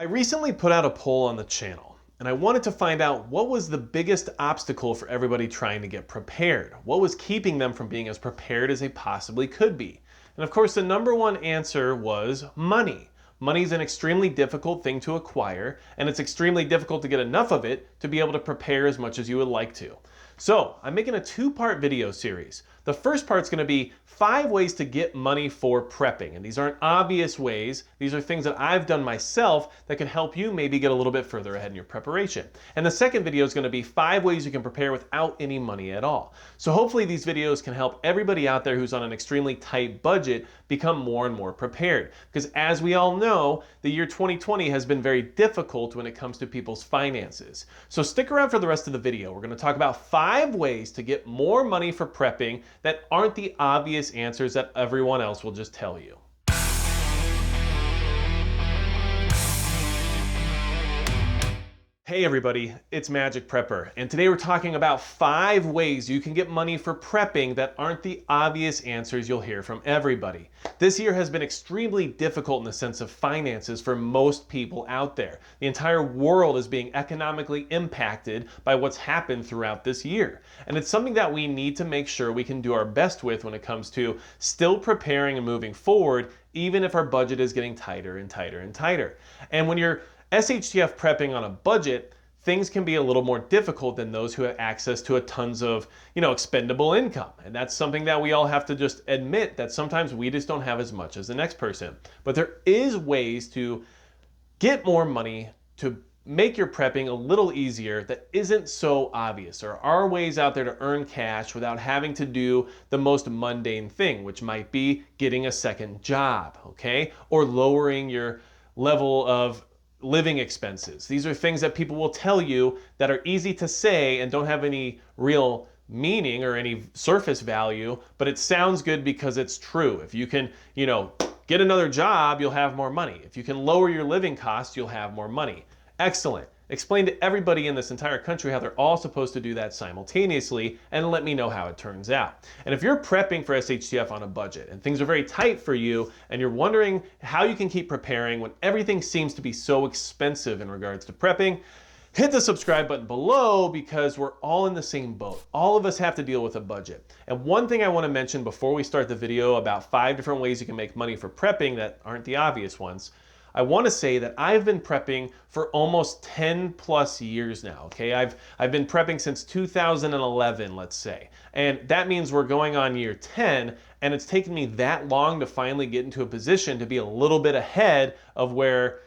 I recently put out a poll on the channel, and I wanted to find out what was the biggest obstacle for everybody trying to get prepared. What was keeping them from being as prepared as they possibly could be? And of course, the number one answer was money. Money is an extremely difficult thing to acquire, and it's extremely difficult to get enough of it to be able to prepare as much as you would like to. So I'm making a two-part video series. The first part's going to be 5 ways to get money for prepping. And these aren't obvious ways. These are things that I've done myself that can help you maybe get a little bit further ahead in your preparation. And the second video is going to be 5 ways you can prepare without any money at all. So hopefully these videos can help everybody out there who's on an extremely tight budget become more and more prepared. Because as we all know, the year 2020 has been very difficult when it comes to people's finances. So stick around for the rest of the video. We're going to talk about 5 ways to get more money for prepping that aren't the obvious answers that everyone else will just tell you. Hey everybody, it's Magic Prepper, and today we're talking about 5 ways you can get money for prepping that aren't the obvious answers you'll hear from everybody. This year has been extremely difficult in the sense of finances for most people out there. The entire world is being economically impacted by what's happened throughout this year. And it's something that we need to make sure we can do our best with when it comes to still preparing and moving forward, even if our budget is getting tighter and tighter and tighter. And when you're SHTF prepping on a budget, things can be a little more difficult than those who have access to a tons of, expendable income. And that's something that we all have to just admit that sometimes we just don't have as much as the next person. But there is ways to get more money to make your prepping a little easier that isn't so obvious. There are ways out there to earn cash without having to do the most mundane thing, which might be getting a second job, okay? Or lowering your level of living expenses. These are things that people will tell you that are easy to say and don't have any real meaning or any surface value, but it sounds good because it's true. If you can, get another job, you'll have more money. If you can lower your living costs, you'll have more money. Excellent. Explain to everybody in this entire country how they're all supposed to do that simultaneously, and let me know how it turns out. And if you're prepping for SHTF on a budget and things are very tight for you and you're wondering how you can keep preparing when everything seems to be so expensive in regards to prepping, hit the subscribe button below because we're all in the same boat. All of us have to deal with a budget. And one thing I want to mention before we start the video about 5 different ways you can make money for prepping that aren't the obvious ones, I want to say that I've been prepping for almost 10 plus years now, okay? I've been prepping since 2011, let's say. And that means we're going on year 10, and it's taken me that long to finally get into a position to be a little bit ahead of where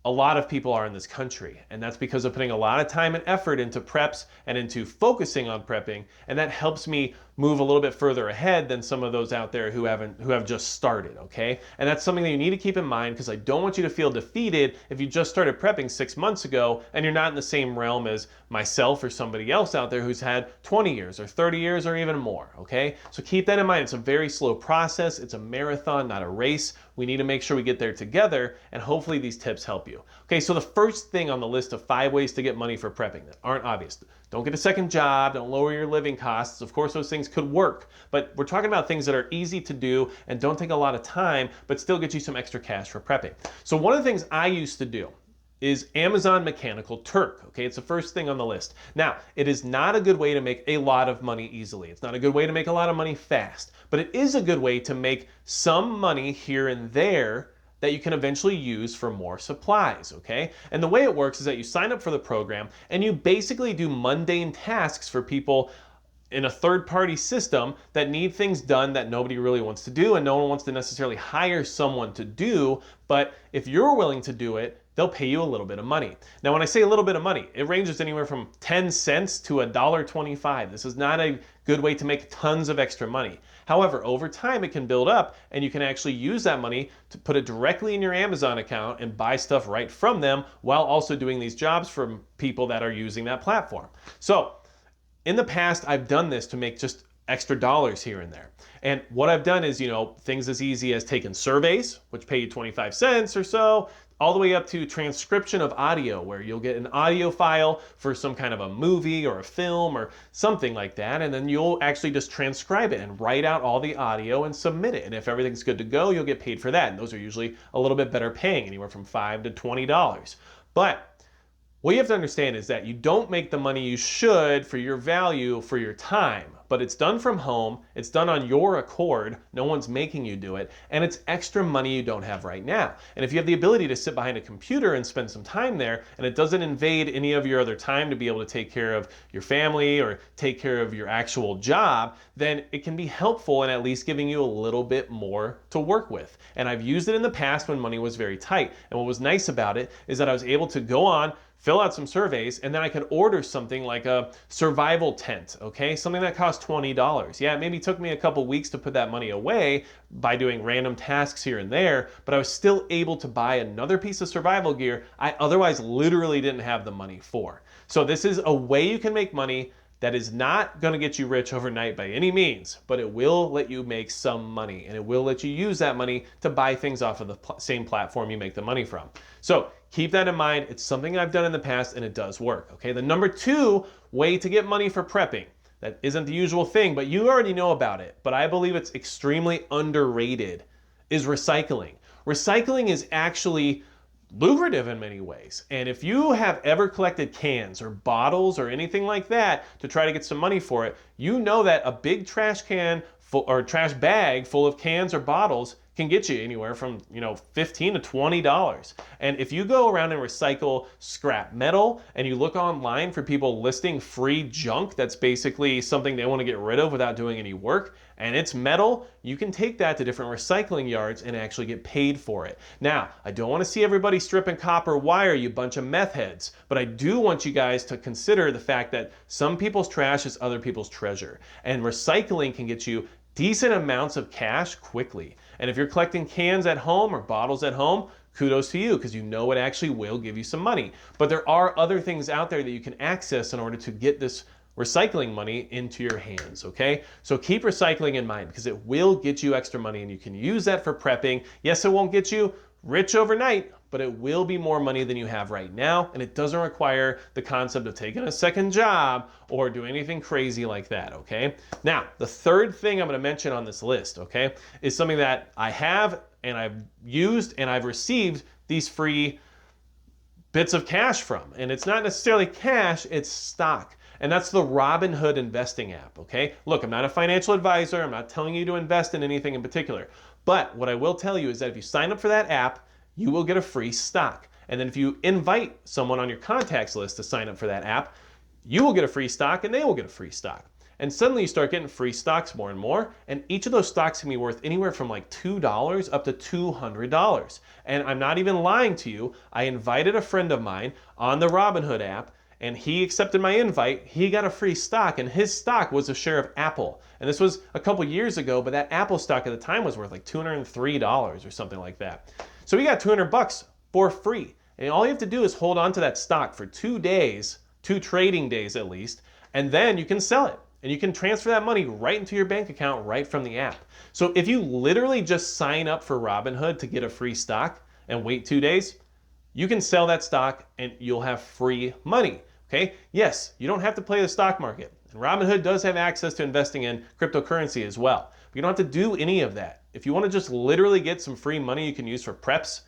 a lot of people are in this country. And that's because of putting a lot of time and effort into preps and into focusing on prepping. And that helps me move a little bit further ahead than some of those out there who have just started, okay? And that's something that you need to keep in mind because I don't want you to feel defeated if you just started prepping 6 months ago and you're not in the same realm as myself or somebody else out there who's had 20 years or 30 years or even more, okay? So keep that in mind. It's a very slow process. It's a marathon, not a race. We need to make sure we get there together, and hopefully these tips help you. Okay, so the first thing on the list of 5 ways to get money for prepping that aren't obvious. Don't get a second job, don't lower your living costs. Of course, those things could work, but we're talking about things that are easy to do and don't take a lot of time, but still get you some extra cash for prepping. So one of the things I used to do is Amazon Mechanical Turk, okay? It's the first thing on the list. Now, it is not a good way to make a lot of money easily. It's not a good way to make a lot of money fast, but it is a good way to make some money here and there that you can eventually use for more supplies, okay? And the way it works is that you sign up for the program and you basically do mundane tasks for people in a third-party system that need things done that nobody really wants to do and no one wants to necessarily hire someone to do, but if you're willing to do it, they'll pay you a little bit of money. Now, when I say a little bit of money, it ranges anywhere from 10 cents to $1.25. This is not a good way to make tons of extra money. However, over time it can build up and you can actually use that money to put it directly in your Amazon account and buy stuff right from them while also doing these jobs for people that are using that platform. So, in the past, I've done this to make just extra dollars here and there. And what I've done is, things as easy as taking surveys, which pay you 25 cents or so, all the way up to transcription of audio, where you'll get an audio file for some kind of a movie or a film or something like that, and then you'll actually just transcribe it and write out all the audio and submit it. And if everything's good to go, you'll get paid for that. And those are usually a little bit better paying, anywhere from $5 to $20. But what you have to understand is that you don't make the money you should for your value for your time, but it's done from home, it's done on your accord, no one's making you do it, and it's extra money you don't have right now. And if you have the ability to sit behind a computer and spend some time there, and it doesn't invade any of your other time to be able to take care of your family or take care of your actual job, then it can be helpful in at least giving you a little bit more to work with. And I've used it in the past when money was very tight. And what was nice about it is that I was able to go on, fill out some surveys, and then I could order something like a survival tent, okay? Something that costs $20. Yeah, it maybe took me a couple weeks to put that money away by doing random tasks here and there, but I was still able to buy another piece of survival gear I otherwise literally didn't have the money for. So this is a way you can make money that is not going to get you rich overnight by any means, but it will let you make some money, and it will let you use that money to buy things off of the same platform you make the money from. So keep that in mind. It's something I've done in the past, and it does work. Okay, the number 2 way to get money for prepping, that isn't the usual thing, but you already know about it, but I believe it's extremely underrated, is recycling. Recycling is actually lucrative in many ways. And if you have ever collected cans or bottles or anything like that to try to get some money for it, you know that a big trash can or trash bag full of cans or bottles can get you anywhere from, $15 to $20. And if you go around and recycle scrap metal and you look online for people listing free junk that's basically something they want to get rid of without doing any work, and it's metal, you can take that to different recycling yards and actually get paid for it. Now, I don't want to see everybody stripping copper wire, you bunch of meth heads, but I do want you guys to consider the fact that some people's trash is other people's treasure, and recycling can get you decent amounts of cash quickly. And if you're collecting cans at home or bottles at home, kudos to you, because you know it actually will give you some money. But there are other things out there that you can access in order to get this recycling money into your hands, okay? So keep recycling in mind, because it will get you extra money and you can use that for prepping. Yes, it won't get you rich overnight, but it will be more money than you have right now, and it doesn't require the concept of taking a second job or doing anything crazy like that, okay? Now, the third thing I'm gonna mention on this list, okay, is something that I have and I've used and I've received these free bits of cash from. And it's not necessarily cash, it's stock. And that's the Robinhood investing app, okay? Look, I'm not a financial advisor. I'm not telling you to invest in anything in particular. But what I will tell you is that if you sign up for that app, you will get a free stock. And then if you invite someone on your contacts list to sign up for that app, you will get a free stock and they will get a free stock. And suddenly you start getting free stocks more and more, and each of those stocks can be worth anywhere from like $2 up to $200. And I'm not even lying to you. I invited a friend of mine on the Robinhood app, and he accepted my invite. He got a free stock, and his stock was a share of Apple. And this was a couple years ago, but that Apple stock at the time was worth like $203 or something like that. So he got $200 for free. And all you have to do is hold on to that stock for 2 days, 2 trading days at least, and then you can sell it. And you can transfer that money right into your bank account right from the app. So if you literally just sign up for Robinhood to get a free stock and wait 2 days, you can sell that stock and you'll have free money. Okay? Yes, you don't have to play the stock market. And Robinhood does have access to investing in cryptocurrency as well. But you don't have to do any of that. If you want to just literally get some free money you can use for preps,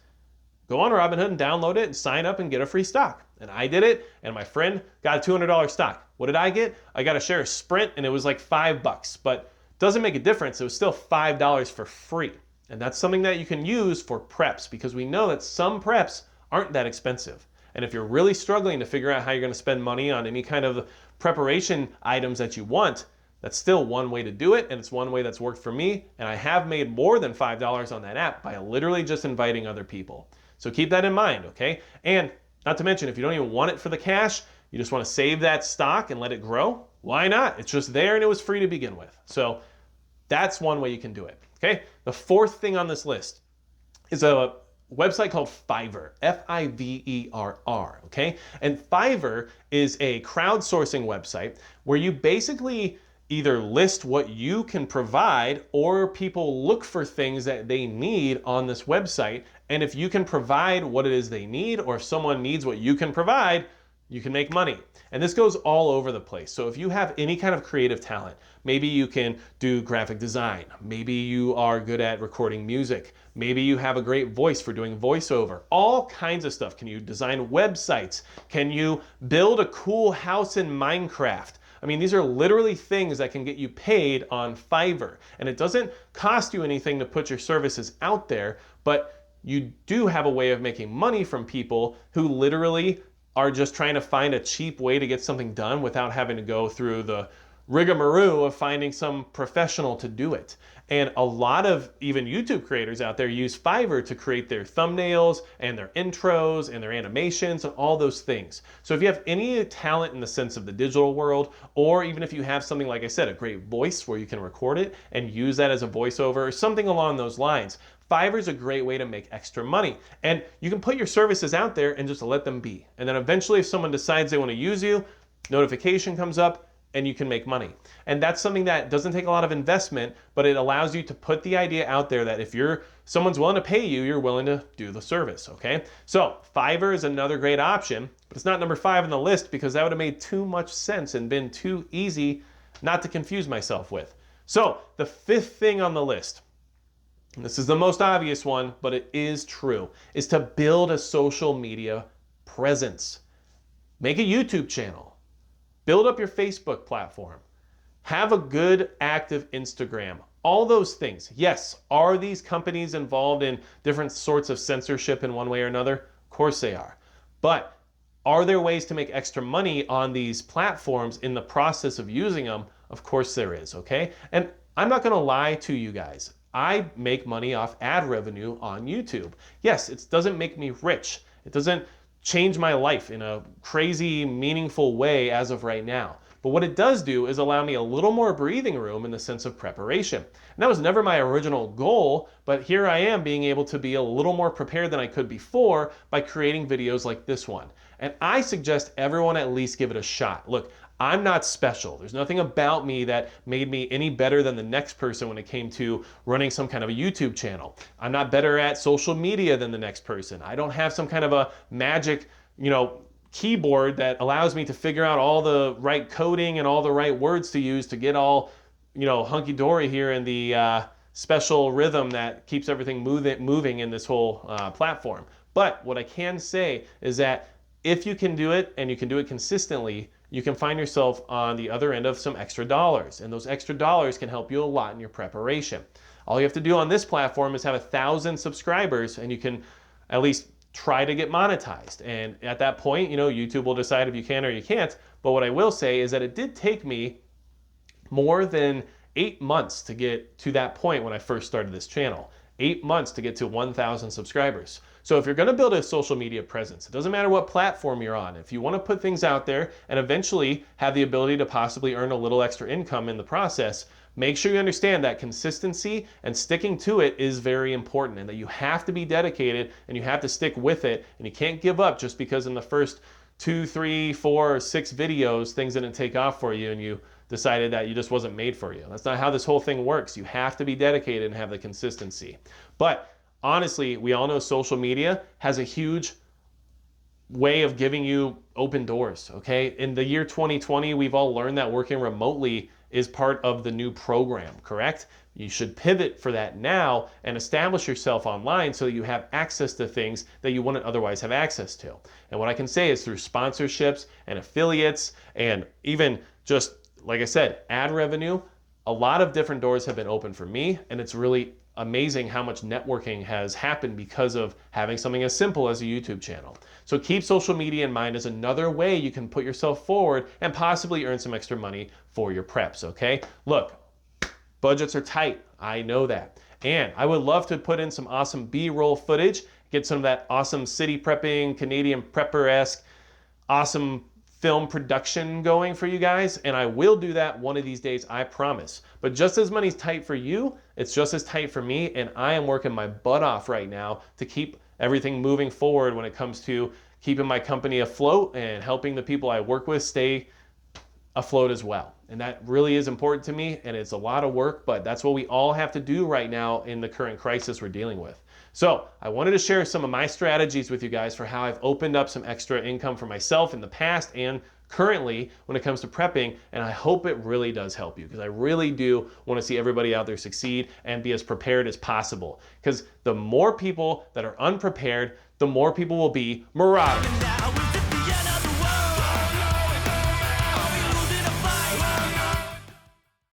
go on Robinhood and download it and sign up and get a free stock. And I did it, and my friend got a $200 stock. What did I get? I got a share of Sprint, and it was like $5, but doesn't make a difference. It was still $5 for free. And that's something that you can use for preps, because we know that some preps aren't that expensive. And if you're really struggling to figure out how you're going to spend money on any kind of preparation items that you want, that's still one way to do it, and it's one way that's worked for me. And I have made more than $5 on that app by literally just inviting other people. So keep that in mind, okay? And not to mention, if you don't even want it for the cash, you just want to save that stock and let it grow, why not? It's just there and it was free to begin with. So that's one way you can do it, okay? The fourth thing on this list is a website called Fiverr, Fiverr, okay? And Fiverr is a crowdsourcing website where you basically either list what you can provide, or people look for things that they need on this website. And if you can provide what it is they need, or if someone needs what you can provide, you can make money. And this goes all over the place. So if you have any kind of creative talent, maybe you can do graphic design, maybe you are good at recording music, maybe you have a great voice for doing voiceover, all kinds of stuff. Can you design websites? Can you build a cool house in Minecraft? I mean, these are literally things that can get you paid on Fiverr. And it doesn't cost you anything to put your services out there, but you do have a way of making money from people who literally are just trying to find a cheap way to get something done without having to go through the rigmarole of finding some professional to do it. And a lot of even YouTube creators out there use Fiverr to create their thumbnails and their intros and their animations and all those things. So if you have any talent in the sense of the digital world, or even if you have something, like I said, a great voice where you can record it and use that as a voiceover or something along those lines, Fiverr is a great way to make extra money. And you can put your services out there and just let them be. And then eventually if someone decides they want to use you, notification comes up, and you can make money. And that's something that doesn't take a lot of investment, but it allows you to put the idea out there that if someone's willing to pay you, you're willing to do the service, okay? So Fiverr is another great option, but it's not number 5 on the list because that would have made too much sense and been too easy not to confuse myself with. So the 5th thing on the list, and this is the most obvious one, but it is true, is to build a social media presence. Make a YouTube channel. Build up your Facebook platform. Have a good active Instagram. All those things. Yes, are these companies involved in different sorts of censorship in one way or another? Of course they are. But are there ways to make extra money on these platforms in the process of using them? Of course there is, okay? And I'm not gonna lie to you guys. I make money off ad revenue on YouTube. Yes, it doesn't make me rich. It doesn't change my life in a crazy, meaningful way as of right now. But what it does do is allow me a little more breathing room in the sense of preparation. And that was never my original goal, but here I am being able to be a little more prepared than I could before by creating videos like this one. And I suggest everyone at least give it a shot. Look, I'm not special. There's nothing about me that made me any better than the next person when it came to running some kind of a YouTube channel. I'm not better at social media than the next person. I don't have some kind of a magic, keyboard that allows me to figure out all the right coding and all the right words to use to get all, hunky-dory here in the special rhythm that keeps everything moving in this whole platform. But what I can say is that if you can do it and you can do it consistently, you can find yourself on the other end of some extra dollars. And those extra dollars can help you a lot in your preparation. All you have to do on this platform is have 1,000 subscribers and you can at least try to get monetized. And at that point, YouTube will decide if you can or you can't. But what I will say is that it did take me more than 8 months to get to that point when I first started this channel. 8 months to get to 1,000 subscribers. So if you're gonna build a social media presence, it doesn't matter what platform you're on. If you wanna put things out there and eventually have the ability to possibly earn a little extra income in the process, make sure you understand that consistency and sticking to it is very important, and that you have to be dedicated and you have to stick with it, and you can't give up just because in the first 2, 3, 4, or 6 videos things didn't take off for you and you decided that you just wasn't made for you. That's not how this whole thing works. You have to be dedicated and have the consistency. But honestly, we all know social media has a huge way of giving you open doors, okay? In the year 2020, we've all learned that working remotely is part of the new program, correct? You should pivot for that now and establish yourself online so that you have access to things that you wouldn't otherwise have access to. And what I can say is through sponsorships and affiliates and even just, like I said, ad revenue, a lot of different doors have been opened for me, and it's really amazing how much networking has happened because of having something as simple as a YouTube channel. So keep social media in mind as another way you can put yourself forward and possibly earn some extra money for your preps, okay? Look, budgets are tight, I know that. And I would love to put in some awesome B-roll footage, get some of that awesome city prepping, Canadian prepper-esque, awesome film production going for you guys, and I will do that one of these days, I promise. But just as money's tight for you, it's just as tight for me, and I am working my butt off right now to keep everything moving forward when it comes to keeping my company afloat and helping the people I work with stay afloat as well. And that really is important to me, and it's a lot of work, but that's what we all have to do right now in the current crisis we're dealing with. So I wanted to share some of my strategies with you guys for how I've opened up some extra income for myself in the past and currently when it comes to prepping, and I hope it really does help you, because I really do want to see everybody out there succeed and be as prepared as possible. Because the more people that are unprepared, the more people will be marauders.